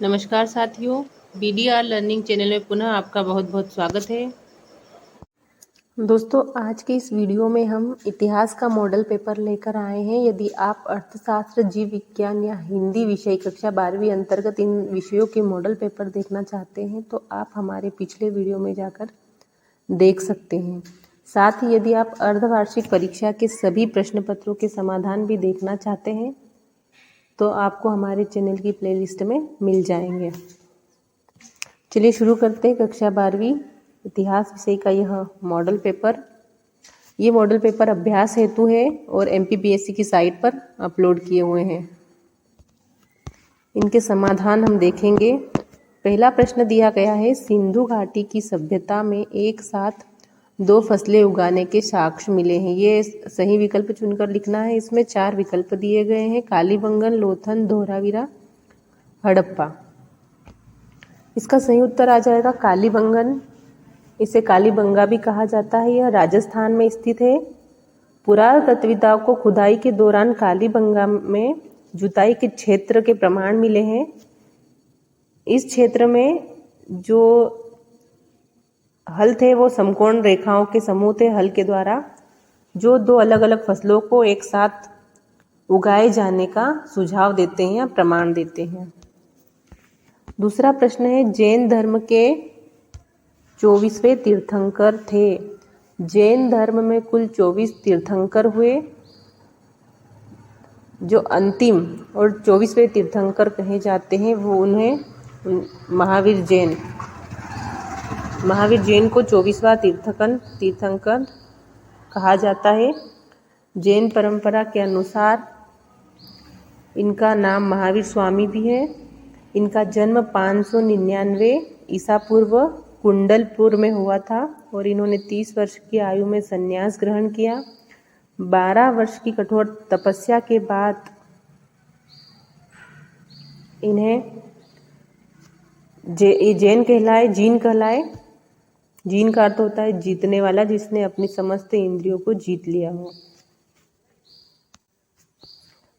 नमस्कार साथियों, BDR learning channel में पुनः आपका बहुत बहुत स्वागत है। दोस्तों, आज के इस वीडियो में हम इतिहास का मॉडल पेपर लेकर आए हैं। यदि आप अर्थशास्त्र, जीव विज्ञान या हिंदी विषय कक्षा 12वीं अंतर्गत इन विषयों के मॉडल पेपर देखना चाहते हैं तो आप हमारे पिछले वीडियो में जाकर देख सकते हैं। साथ ही यदि आप अर्धवार्षिक परीक्षा के सभी प्रश्न पत्रों के समाधान भी देखना चाहते हैं तो आपको हमारे चैनल की प्लेलिस्ट में मिल जाएंगे। चलिए शुरू करते हैं कक्षा 12वीं इतिहास विषय का यह मॉडल पेपर। ये मॉडल पेपर अभ्यास हेतु है और MPPSC की साइट पर अपलोड किए हुए हैं। इनके समाधान हम देखेंगे। पहला प्रश्न दिया गया है, सिंधु घाटी की सभ्यता में एक साथ 2 फसलें उगाने के साक्ष्य मिले हैं। ये सही विकल्प चुनकर लिखना है। इसमें 4 विकल्प दिए गए हैं, कालीबंगन, लोथल, धोलावीरा, हड़प्पा। इसका सही उत्तर आ जाएगा कालीबंगन। इसे कालीबंगा भी कहा जाता है। यह राजस्थान में स्थित है। पुरातत्वविदों को खुदाई के दौरान कालीबंगा में जुताई के क्षेत्र के प्रमाण मिले हैं। इस क्षेत्र में जो हल थे वो समकोण रेखाओं के समूह थे। हल के द्वारा जो 2 अलग अलग फसलों को एक साथ उगाए जाने का सुझाव देते हैं या प्रमाण देते हैं। दूसरा प्रश्न है, जैन धर्म के 24वें तीर्थंकर थे। जैन धर्म में कुल 24 तीर्थंकर हुए। जो अंतिम और 24वें तीर्थंकर कहे जाते हैं वो उन्हें महावीर जैन को 24वां तीर्थंकर कहा जाता है। जैन परंपरा के अनुसार इनका नाम महावीर स्वामी भी है। इनका जन्म 599 ईसा पूर्व कुंडलपुर में हुआ था और इन्होंने 30 वर्ष की आयु में संन्यास ग्रहण किया। 12 वर्ष की कठोर तपस्या के बाद इन्हें जीन कहलाए। जीन का अर्थ होता है जीतने वाला, जिसने अपनी समस्त इंद्रियों को जीत लिया हो।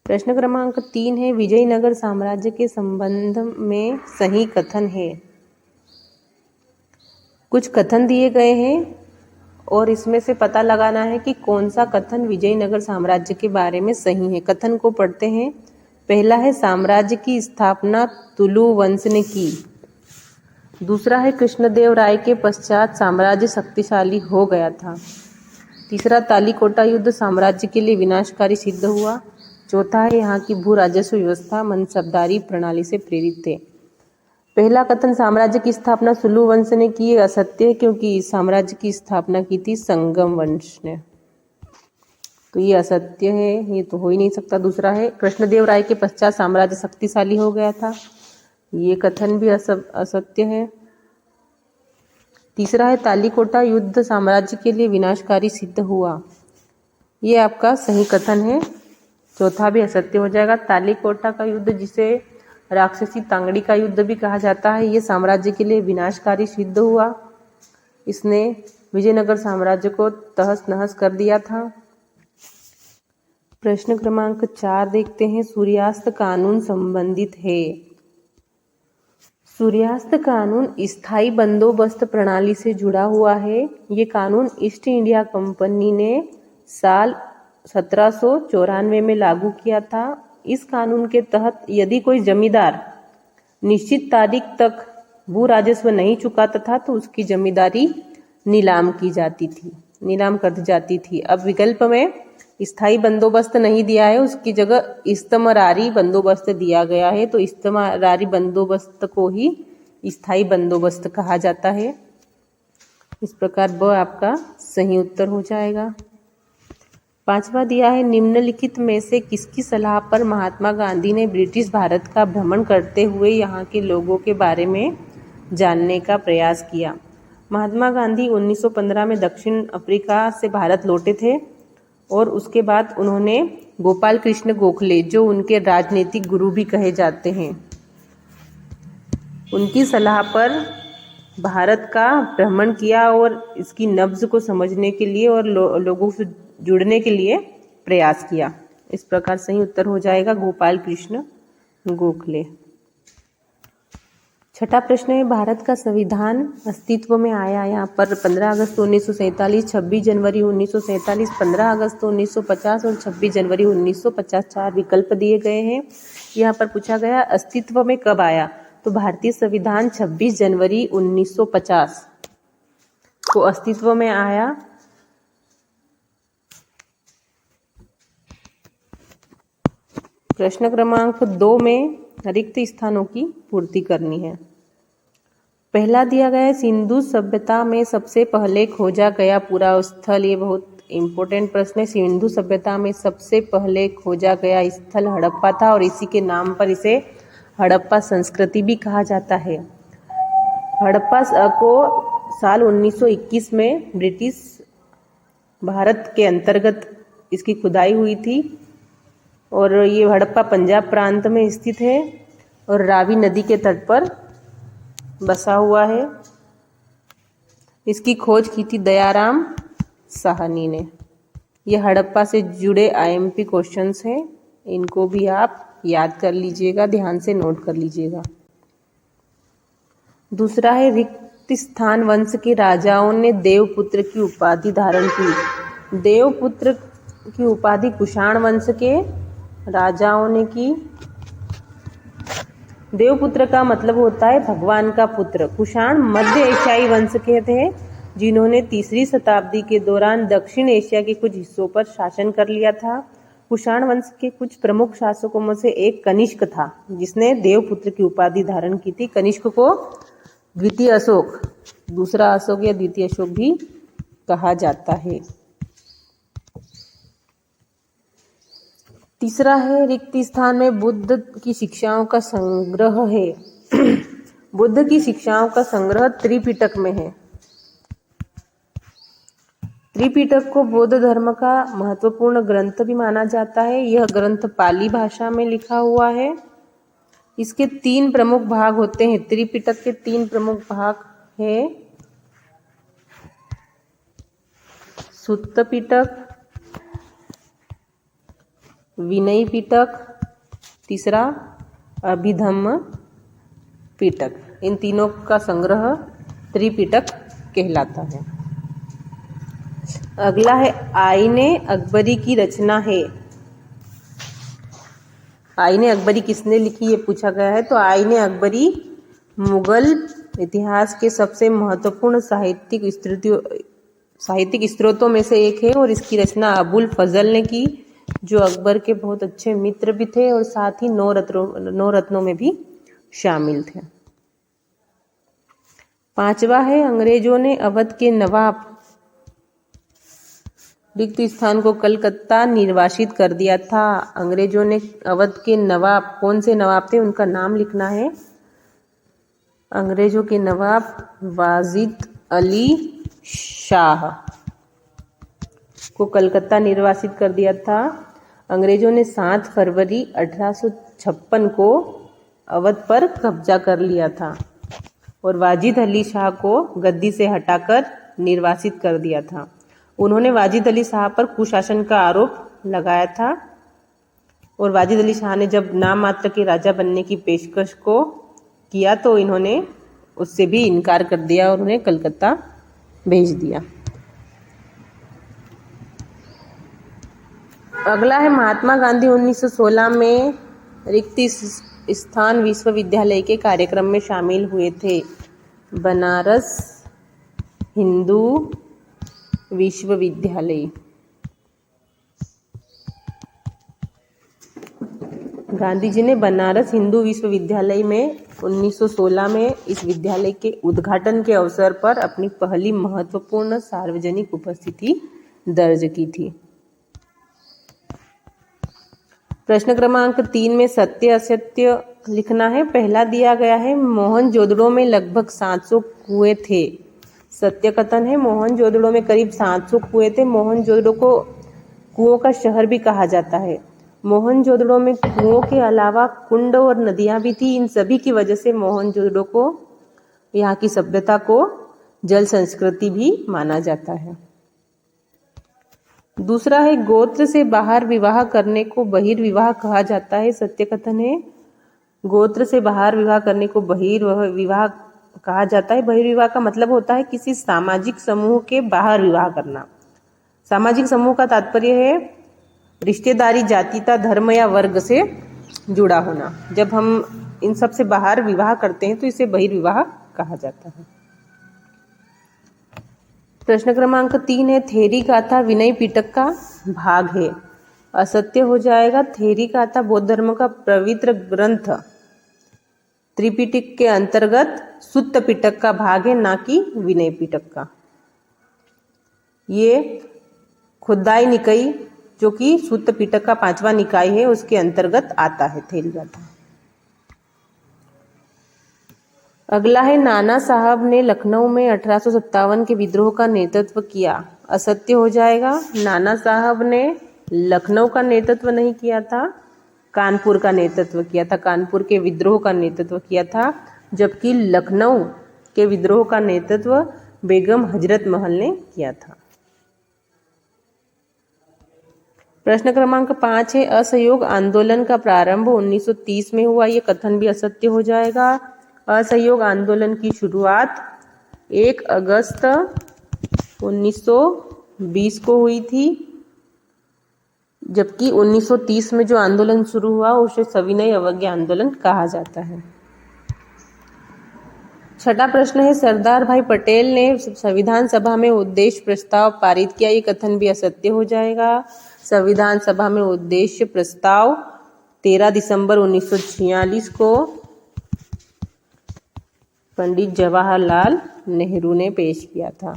प्रश्न क्रमांक 3 है, विजयनगर साम्राज्य के संबंध में सही कथन है। कुछ कथन दिए गए हैं और इसमें से पता लगाना है कि कौन सा कथन विजयनगर साम्राज्य के बारे में सही है। कथन को पढ़ते हैं। पहला है, साम्राज्य की स्थापना तुलु वंश ने की। दूसरा है, कृष्णदेव राय के पश्चात साम्राज्य शक्तिशाली हो गया था। तीसरा, तालीकोटा युद्ध साम्राज्य के लिए विनाशकारी सिद्ध हुआ। चौथा है, यहाँ की भू राजस्व व्यवस्था मनसबदारी प्रणाली से प्रेरित थे। पहला कथन, साम्राज्य की स्थापना सुलु वंश ने की, ये असत्य है क्योंकि साम्राज्य की स्थापना की थी संगम वंश ने, तो ये असत्य है, ये तो हो ही नहीं सकता। दूसरा है, कृष्णदेव राय के पश्चात साम्राज्य शक्तिशाली हो गया था, ये कथन भी असत्य है। तीसरा है, तालीकोटा युद्ध साम्राज्य के लिए विनाशकारी सिद्ध हुआ, ये आपका सही कथन है। चौथा भी असत्य हो जाएगा। तालीकोटा का युद्ध, जिसे राक्षसी तांगड़ी का युद्ध भी कहा जाता है, ये साम्राज्य के लिए विनाशकारी सिद्ध हुआ। इसने विजयनगर साम्राज्य को तहस नहस कर दिया था। प्रश्न क्रमांक 4 देखते हैं, सूर्यास्त कानून संबंधित है। सूर्यास्त कानून स्थायी बंदोबस्त प्रणाली से जुड़ा हुआ है। ये कानून ईस्ट इंडिया कंपनी ने साल 1794 में लागू किया था। इस कानून के तहत यदि कोई जमींदार निश्चित तारीख तक भू राजस्व नहीं चुकाता था तो उसकी जमींदारी नीलाम कर दी जाती थी। अब विकल्प में स्थायी बंदोबस्त नहीं दिया है, उसकी जगह इस्तमरारी बंदोबस्त दिया गया है, तो इस्तमरारी बंदोबस्त को ही स्थायी बंदोबस्त कहा जाता है। इस प्रकार ब आपका सही उत्तर हो जाएगा। 5वां दिया है, निम्नलिखित में से किसकी सलाह पर महात्मा गांधी ने ब्रिटिश भारत का भ्रमण करते हुए यहाँ के लोगों के बारे में जानने का प्रयास किया। महात्मा गांधी 1915 में दक्षिण अफ्रीका से भारत लौटे थे और उसके बाद उन्होंने गोपाल कृष्ण गोखले, जो उनके राजनीतिक गुरु भी कहे जाते हैं, उनकी सलाह पर भारत का भ्रमण किया और इसकी नब्ज को समझने के लिए और लोगों से जुड़ने के लिए प्रयास किया। इस प्रकार सही उत्तर हो जाएगा गोपाल कृष्ण गोखले। छठा प्रश्न है, भारत का संविधान अस्तित्व में आया यहाँ पर 15 अगस्त 1947, 26 जनवरी 1947, 15 अगस्त 1950 और 26 जनवरी 1950। 4 विकल्प दिए गए हैं। यहाँ पर पूछा गया अस्तित्व में कब आया, तो भारतीय संविधान 26 जनवरी 1950 को अस्तित्व में आया। प्रश्न क्रमांक 2 में रिक्त स्थानों की पूर्ति करनी है। पहला दिया गया है, सिंधु सभ्यता में सबसे पहले खोजा गया पूरा स्थल। ये बहुत इंपॉर्टेंट प्रश्न है। सिंधु सभ्यता में सबसे पहले खोजा गया स्थल हड़प्पा था और इसी के नाम पर इसे हड़प्पा संस्कृति भी कहा जाता है। हड़प्पा को साल 1921 में ब्रिटिश भारत के अंतर्गत इसकी खुदाई हुई थी और ये हड़प्पा पंजाब प्रांत में स्थित है और रावी नदी के तट पर बसा हुआ है। इसकी खोज की थी दयाराम साहनी ने। यह हड़प्पा से जुड़े आईएमपी क्वेश्चंस हैं, इनको भी आप याद कर लीजिएगा, ध्यान से नोट कर लीजिएगा। दूसरा है, रिक्त स्थान वंश के राजाओं ने देवपुत्र की उपाधि धारण की। देवपुत्र की उपाधि कुषाण वंश के राजाओं ने की। देवपुत्र का मतलब होता है भगवान का पुत्र। कुषाण मध्य एशियाई वंश के थे जिन्होंने 3री शताब्दी के दौरान दक्षिण एशिया के कुछ हिस्सों पर शासन कर लिया था। कुषाण वंश के कुछ प्रमुख शासकों में से एक कनिष्क था जिसने देवपुत्र की उपाधि धारण की थी। कनिष्क को द्वितीय अशोक, दूसरा अशोक या द्वितीय अशोक भी कहा जाता है। तीसरा है, रिक्त स्थान में बुद्ध की शिक्षाओं का संग्रह है। बुद्ध की शिक्षाओं का संग्रह त्रिपिटक में है। त्रिपिटक को बौद्ध धर्म का महत्वपूर्ण ग्रंथ भी माना जाता है। यह ग्रंथ पाली भाषा में लिखा हुआ है। इसके 3 प्रमुख भाग होते हैं। त्रिपिटक के 3 प्रमुख भाग है, सुत्त पिटक, विनय पिटक, तीसरा अभिधम्म पिटक। इन तीनों का संग्रह त्रिपिटक कहलाता है। अगला है, आईने अकबरी की रचना है। आईने अकबरी किसने लिखी, ये पूछा गया है। तो आईने अकबरी मुगल इतिहास के सबसे महत्वपूर्ण साहित्यिक स्रोतों में से एक है और इसकी रचना अबुल फजल ने की, जो अकबर के बहुत अच्छे मित्र भी थे और साथ ही 9 रत्नों में भी शामिल थे। 5वां है, अंग्रेजों ने अवध के नवाब, रिक्त स्थान को कलकत्ता निर्वासित कर दिया था। अंग्रेजों ने अवध के नवाब, कौन से नवाब थे उनका नाम लिखना है। अंग्रेजों के नवाब वाजिद अली शाह को कलकत्ता निर्वासित कर दिया था। अंग्रेजों ने 7 फरवरी 1856 को अवध पर कब्जा कर लिया था और वाजिद अली शाह को गद्दी से हटाकर निर्वासित कर दिया था। उन्होंने वाजिद अली शाह पर कुशासन का आरोप लगाया था और वाजिद अली शाह ने जब नाम मात्र के राजा बनने की पेशकश को किया तो इन्होंने उससे भी इनकार कर दिया और उन्हें कलकत्ता भेज दिया। अगला है, महात्मा गांधी 1916 में रिक्त स्थान विश्वविद्यालय के कार्यक्रम में शामिल हुए थे। बनारस हिंदू विश्वविद्यालय। गांधी जी ने बनारस हिंदू विश्वविद्यालय में 1916 में इस विद्यालय के उद्घाटन के अवसर पर अपनी पहली महत्वपूर्ण सार्वजनिक उपस्थिति दर्ज की थी। प्रश्न क्रमांक 3 में सत्य असत्य लिखना है। पहला दिया गया है, मोहनजोदड़ो में लगभग 700 कुएं थे। सत्य कथन है, मोहनजोदड़ो में करीब 700 कुएं थे। मोहनजोदड़ो को कुओं का शहर भी कहा जाता है। मोहनजोदड़ो में कुओं के अलावा कुंड और नदियां भी थी। इन सभी की वजह से मोहनजोदड़ो को, यहाँ की सभ्यता को जल संस्कृति भी माना जाता है। दूसरा है, गोत्र से बाहर विवाह करने को बहिर्विवाह कहा जाता है। सत्य कथन है, गोत्र से बाहर विवाह करने को बहिर्विवाह कहा जाता है। बहिर्विवाह का मतलब होता है किसी सामाजिक समूह के बाहर विवाह करना। सामाजिक समूह का तात्पर्य है रिश्तेदारी, जातिता, धर्म या वर्ग से जुड़ा होना। जब हम इन सब से बाहर विवाह करते हैं तो इसे बहिर्विवाह कहा जाता है। प्रश्न क्रमांक 3 है, थेरी गाथा विनय पिटक का भाग है। असत्य हो जाएगा। थेरी गाथा बौद्ध धर्म का पवित्र ग्रंथ त्रिपिटक के अंतर्गत सुत्त पिटक का भाग है, ना कि विनय पिटक का। ये खुदाई निकाय जो कि सुत्त पिटक का 5वां निकाय है उसके अंतर्गत आता है थेरी गाथा। अगला है, नाना साहब ने लखनऊ में 1857 के विद्रोह का नेतृत्व किया। असत्य हो जाएगा। नाना साहब ने लखनऊ का नेतृत्व नहीं किया था, कानपुर का नेतृत्व किया था। कानपुर के विद्रोह का नेतृत्व किया था, जबकि लखनऊ के विद्रोह का नेतृत्व बेगम हजरत महल ने किया था। प्रश्न क्रमांक 5 है, असहयोग आंदोलन का प्रारंभ 1930 में हुआ। ये कथन भी असत्य हो जाएगा। असहयोग आंदोलन की शुरुआत 1 अगस्त 1920 को हुई थी, जबकि 1930 में जो आंदोलन शुरू हुआ उसे सविनय अवज्ञा आंदोलन कहा जाता है। छठा प्रश्न है, सरदार भाई पटेल ने संविधान सभा में उद्देश्य प्रस्ताव पारित किया। ये कथन भी असत्य हो जाएगा। संविधान सभा में उद्देश्य प्रस्ताव 13 दिसंबर 1946 को पंडित जवाहरलाल नेहरू ने पेश किया था।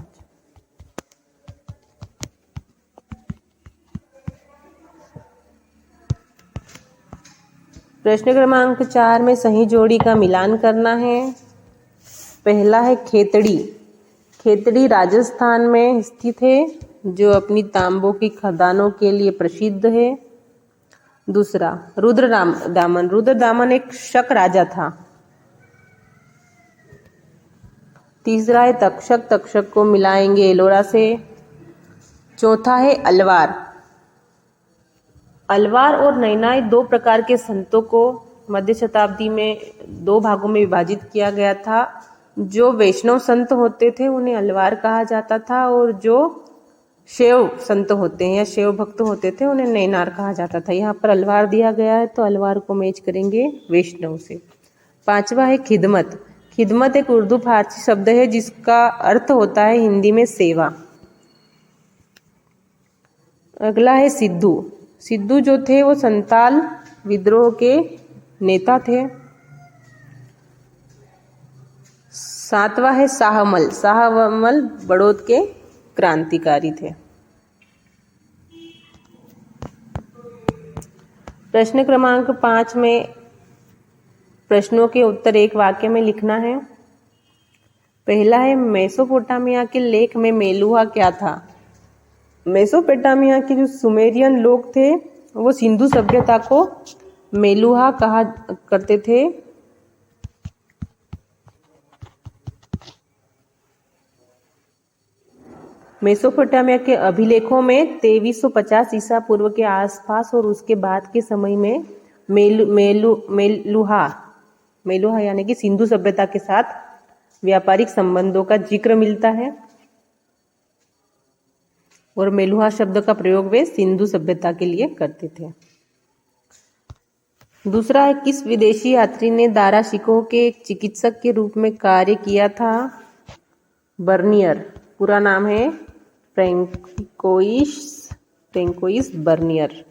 प्रश्न क्रमांक 4 में सही जोड़ी का मिलान करना है। पहला है खेतड़ी। खेतड़ी राजस्थान में स्थित है, जो अपनी तांबों की खदानों के लिए प्रसिद्ध है। दूसरा, रुद्रदामन। रुद्रदामन एक शक राजा था। तीसरा है तक्षक। तक्षक को मिलाएंगे एलोरा से। चौथा है अलवार। अलवार और नैनाई 2 प्रकार के संतों को मध्य शताब्दी में 2 भागों में विभाजित किया गया था। जो वैष्णव संत होते थे उन्हें अलवार कहा जाता था, और जो शैव संत होते हैं या शैव भक्त होते थे उन्हें नैनार कहा जाता था। यहाँ पर अलवार दिया गया है तो अलवार को मैच करेंगे वैष्णव से। 5वां है खिदमत। खिदमत एक उर्दू फारसी शब्द है जिसका अर्थ होता है हिंदी में सेवा। अगला है सिद्धू। सिद्धू जो थे वो संताल विद्रोह के नेता थे। 7वां है शाहमल। शाहमल बड़ौद के क्रांतिकारी थे। प्रश्न क्रमांक 5 में प्रश्नों के उत्तर एक वाक्य में लिखना है। पहला है, मेसोपोटामिया के लेख में मेलुहा क्या था? मेसोपोटामिया के जो सुमेरियन लोग थे वो सिंधु सभ्यता को मेलुहा कहा करते थे। मेसोपोटामिया के अभिलेखों में 2350 ईसा पूर्व के आसपास और उसके बाद के समय में मेलुहा यानी कि सिंधु सभ्यता के साथ व्यापारिक संबंधों का जिक्र मिलता है, और मेलुहा शब्द का प्रयोग वे सिंधु सभ्यता के लिए करते थे। दूसरा है, किस विदेशी यात्री ने दारा शिकोह के एक चिकित्सक के रूप में कार्य किया था? बर्नियर। पूरा नाम है फ्रैंकोइस बर्नियर।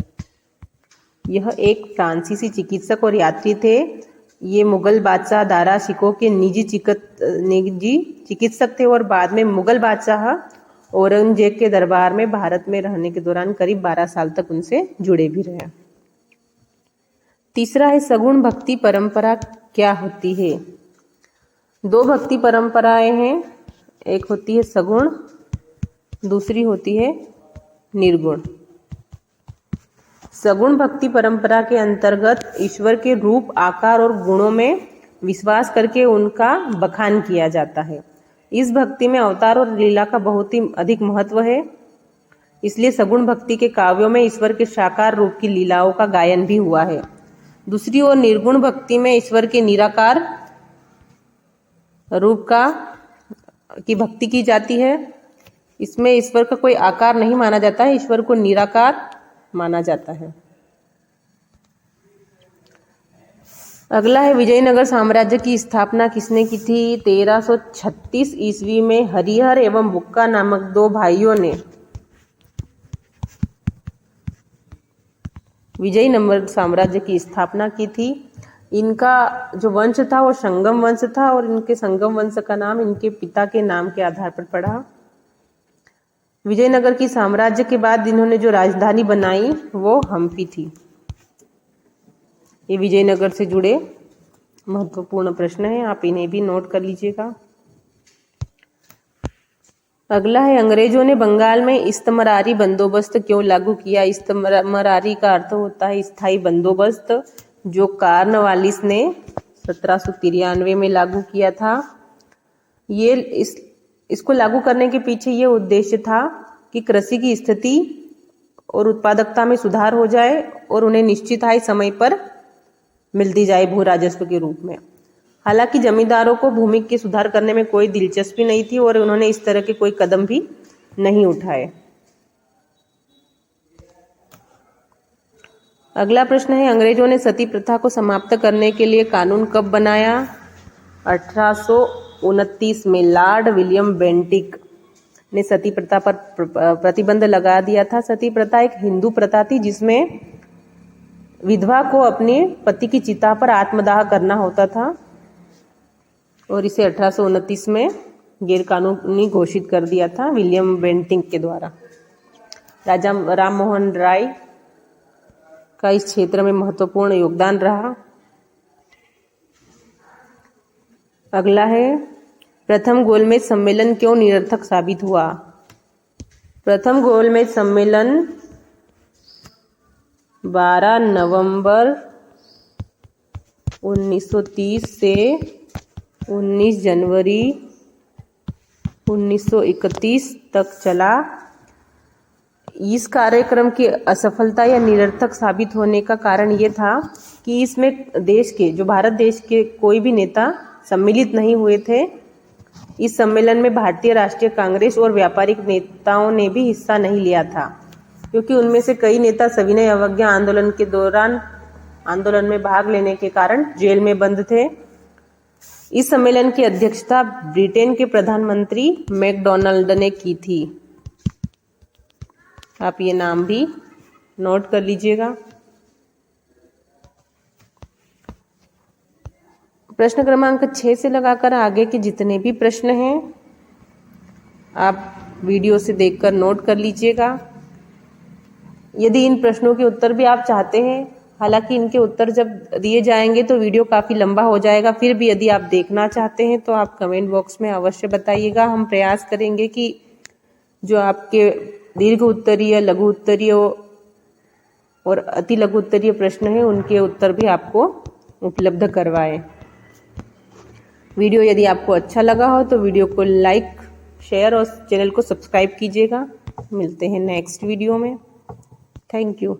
यह एक फ्रांसीसी चिकित्सक और यात्री थे। ये मुगल बादशाह दारा शिकोह के निजी चिकित्सक थे और बाद में मुगल बादशाह औरंगजेब के दरबार में भारत में रहने के दौरान करीब 12 साल तक उनसे जुड़े भी रहे। तीसरा है, सगुण भक्ति परंपरा क्या होती है? 2 भक्ति परंपराएं हैं, एक होती है सगुण, दूसरी होती है निर्गुण। सगुण भक्ति परंपरा के अंतर्गत ईश्वर के रूप, आकार और गुणों में विश्वास करके उनका बखान किया जाता है। इस भक्ति में अवतार और लीला का बहुत ही अधिक महत्व है। इसलिए सगुण भक्ति के काव्यों में ईश्वर के साकार रूप की लीलाओं का गायन भी हुआ है। दूसरी ओर निर्गुण भक्ति में ईश्वर के निराकार रूप की भक्ति की जाती है। इसमें ईश्वर का कोई आकार नहीं माना जाता है, ईश्वर को निराकार माना जाता है। अगला है विजयनगर साम्राज्य की स्थापना किसने की थी? 1336 ईस्वी में हरिहर एवं बुक्का नामक दो भाइयों ने विजयनगर साम्राज्य की स्थापना की थी। इनका जो वंश था वो संगम वंश था और इनके संगम वंश का नाम इनके पिता के नाम के आधार पर पड़ा। विजयनगर की साम्राज्य के बाद इन्होंने जो राजधानी बनाई वो हम्पी थी। ये विजयनगर से जुड़े महत्वपूर्ण प्रश्न हैं, आप इन्हें भी नोट कर लीजिएगा। अगला है अंग्रेजों ने बंगाल में इस्तमरारी बंदोबस्त क्यों लागू किया? इस्तमरारी का अर्थ होता है स्थायी बंदोबस्त, जो कार्नवालिस ने 1793 में लागू किया था। ये इसको लागू करने के पीछे ये उद्देश्य था कि कृषि की स्थिति और उत्पादकता में सुधार हो जाए और उन्हें निश्चित आय समय पर मिलती जाए भू राजस्व के रूप में। हालांकि जमींदारों को भूमि के सुधार करने में कोई दिलचस्पी नहीं थी और उन्होंने इस तरह के कोई कदम भी नहीं उठाए। अगला प्रश्न है अंग्रेजों ने सती प्रथा को समाप्त करने के लिए कानून कब बनाया? 1829 में लॉर्ड विलियम बेंटिक ने सती प्रथा पर प्रतिबंध लगा दिया था। सती प्रथा एक हिंदू प्रथा थी जिसमें विधवा को अपने पति की चिता पर आत्मदाह करना होता था और इसे 1829 में गैर कानूनी घोषित कर दिया था विलियम बेंटिक के द्वारा। राजा राम मोहन राय का इस क्षेत्र में महत्वपूर्ण योगदान रहा। अगला है प्रथम गोलमेज सम्मेलन क्यों निरर्थक साबित हुआ? प्रथम गोलमेज सम्मेलन 12 नवंबर 1930 से 19 जनवरी 1931 तक चला। इस कार्यक्रम की असफलता या निरर्थक साबित होने का कारण ये था कि इसमें भारत देश के कोई भी नेता सम्मिलित नहीं हुए थे। इस सम्मेलन में भारतीय राष्ट्रीय कांग्रेस और व्यापारिक नेताओं ने भी हिस्सा नहीं लिया था, क्योंकि उनमें से कई नेता सविनय अवज्ञा आंदोलन के दौरान आंदोलन में भाग लेने के कारण जेल में बंद थे। इस सम्मेलन की अध्यक्षता ब्रिटेन के प्रधानमंत्री मैकडॉनल्ड ने की थी। आप ये नाम भी नोट कर लीजिएगा। प्रश्न क्रमांक 6 से लगाकर आगे के जितने भी प्रश्न हैं आप वीडियो से देखकर नोट कर लीजिएगा। यदि इन प्रश्नों के उत्तर भी आप चाहते हैं, हालांकि इनके उत्तर जब दिए जाएंगे तो वीडियो काफ़ी लंबा हो जाएगा, फिर भी यदि आप देखना चाहते हैं तो आप कमेंट बॉक्स में अवश्य बताइएगा। हम प्रयास करेंगे कि जो आपके दीर्घ उत्तरीय, लघु उत्तरीय और अति लघु उत्तरीय प्रश्न हैं उनके उत्तर भी आपको उपलब्ध करवाएं। वीडियो यदि आपको अच्छा लगा हो तो वीडियो को लाइक, शेयर और चैनल को सब्सक्राइब कीजिएगा। मिलते हैं नेक्स्ट वीडियो में। Thank you.